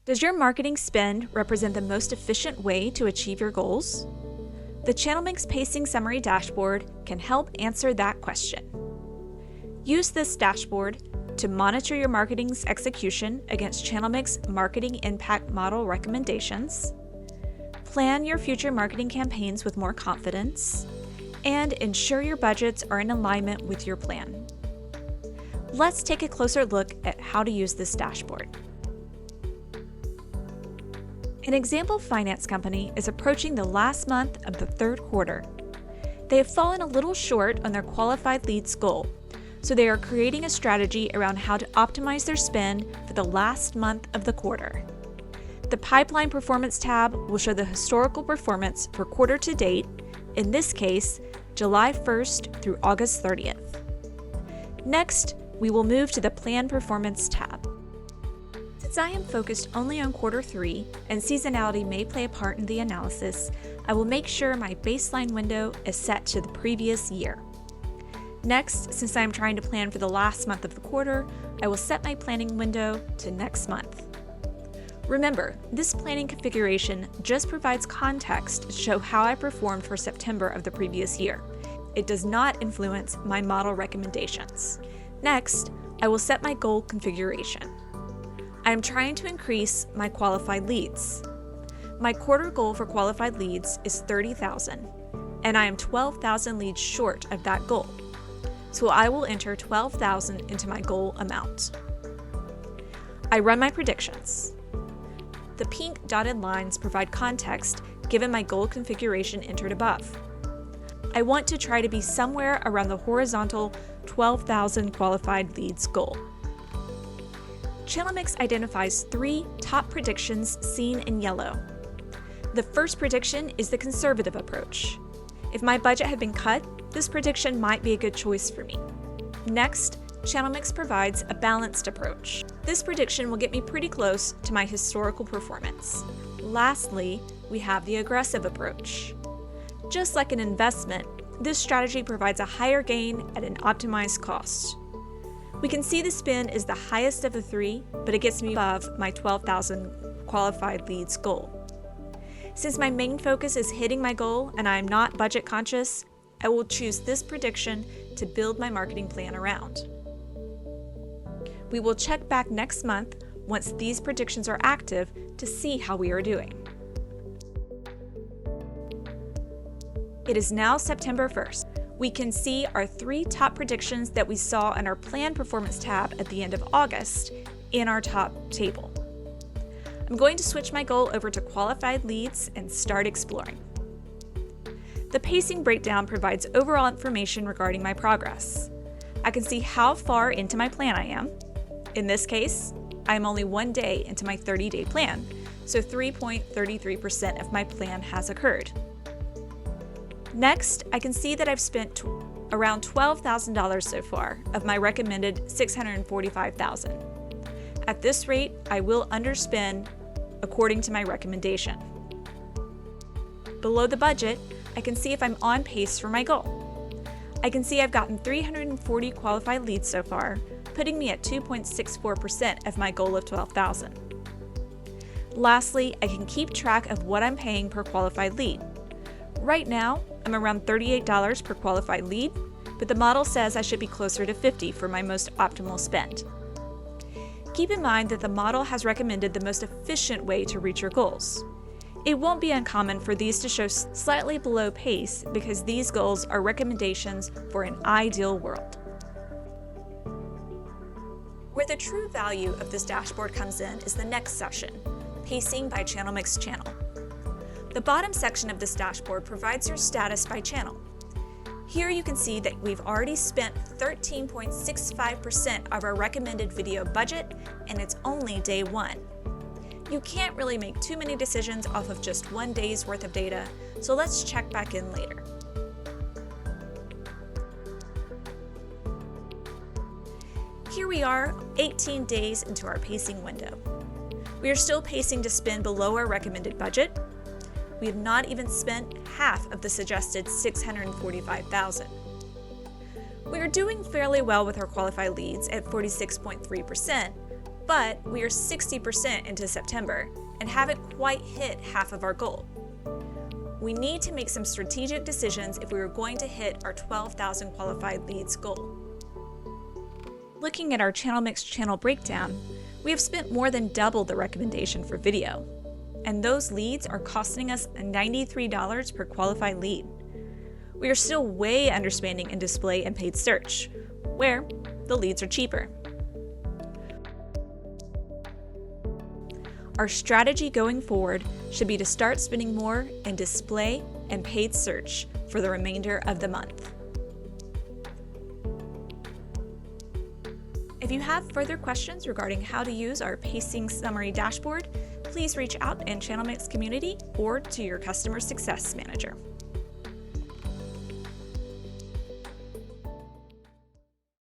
Does your marketing spend represent the most efficient way to achieve your goals? The ChannelMix Pacing Summary Dashboard can help answer that question. Use this dashboard to monitor your marketing's execution against ChannelMix Marketing Impact Model recommendations, plan your future marketing campaigns with more confidence, and ensure your budgets are in alignment with your plan. Let's take a closer look at how to use this dashboard. An example finance company is approaching the last month of the third quarter. They have fallen a little short on their qualified leads goal, so they are creating a strategy around how to optimize their spend for the last month of the quarter. The Pipeline Performance tab will show the historical performance for quarter to date, in this case, July 1st through August 30th. Next, we will move to the Plan Performance tab. Since I am focused only on quarter 3 and seasonality may play a part in the analysis, I will make sure my baseline window is set to the previous year. Next, since I am trying to plan for the last month of the quarter, I will set my planning window to next month. Remember, this planning configuration just provides context to show how I performed for September of the previous year. It does not influence my model recommendations. Next, I will set my goal configuration. I am trying to increase my qualified leads. My quarter goal for qualified leads is 30,000, and I am 12,000 leads short of that goal. So I will enter 12,000 into my goal amount. I run my predictions. The pink dotted lines provide context given my goal configuration entered above. I want to try to be somewhere around the horizontal 12,000 qualified leads goal. ChannelMix identifies 3 top predictions seen in yellow. The first prediction is the conservative approach. If my budget had been cut, this prediction might be a good choice for me. Next, ChannelMix provides a balanced approach. This prediction will get me pretty close to my historical performance. Lastly, we have the aggressive approach. Just like an investment, this strategy provides a higher gain at an optimized cost. We can see the spend is the highest of the 3, but it gets me above my 12,000 qualified leads goal. Since my main focus is hitting my goal and I am not budget conscious, I will choose this prediction to build my marketing plan around. We will check back next month once these predictions are active to see how we are doing. It is now September 1st. We can see our 3 top predictions that we saw in our Plan Performance tab at the end of August in our top table. I'm going to switch my goal over to qualified leads and start exploring. The pacing breakdown provides overall information regarding my progress. I can see how far into my plan I am. In this case, I am only 1 day into my 30-day plan, so 3.33% of my plan has occurred. Next, I can see that I've spent around $12,000 so far of my recommended $645,000. At this rate, I will underspend according to my recommendation. Below the budget, I can see if I'm on pace for my goal. I can see I've gotten 340 qualified leads so far, putting me at 2.64% of my goal of 12,000. Lastly, I can keep track of what I'm paying per qualified lead. Right now, I'm around $38 per qualified lead, but the model says I should be closer to $50 for my most optimal spend. Keep in mind that the model has recommended the most efficient way to reach your goals. It won't be uncommon for these to show slightly below pace because these goals are recommendations for an ideal world. Where the true value of this dashboard comes in is the next section, Pacing by ChannelMix Channel. The bottom section of this dashboard provides your status by channel. Here you can see that we've already spent 13.65% of our recommended video budget, and it's only day 1. You can't really make too many decisions off of just 1 day's worth of data, so let's check back in later. Here we are, 18 days into our pacing window. We are still pacing to spend below our recommended budget. We have not even spent half of the suggested $645,000. We are doing fairly well with our qualified leads at 46.3%, but we are 60% into September and haven't quite hit half of our goal. We need to make some strategic decisions if we are going to hit our 12,000 qualified leads goal. Looking at our ChannelMix channel breakdown, we have spent more than double the recommendation for video, and those leads are costing us $93 per qualified lead. We are still way underspending in display and paid search, where the leads are cheaper. Our strategy going forward should be to start spending more in display and paid search for the remainder of the month. If you have further questions regarding how to use our pacing summary dashboard, please reach out in ChannelMix community or to your customer success manager.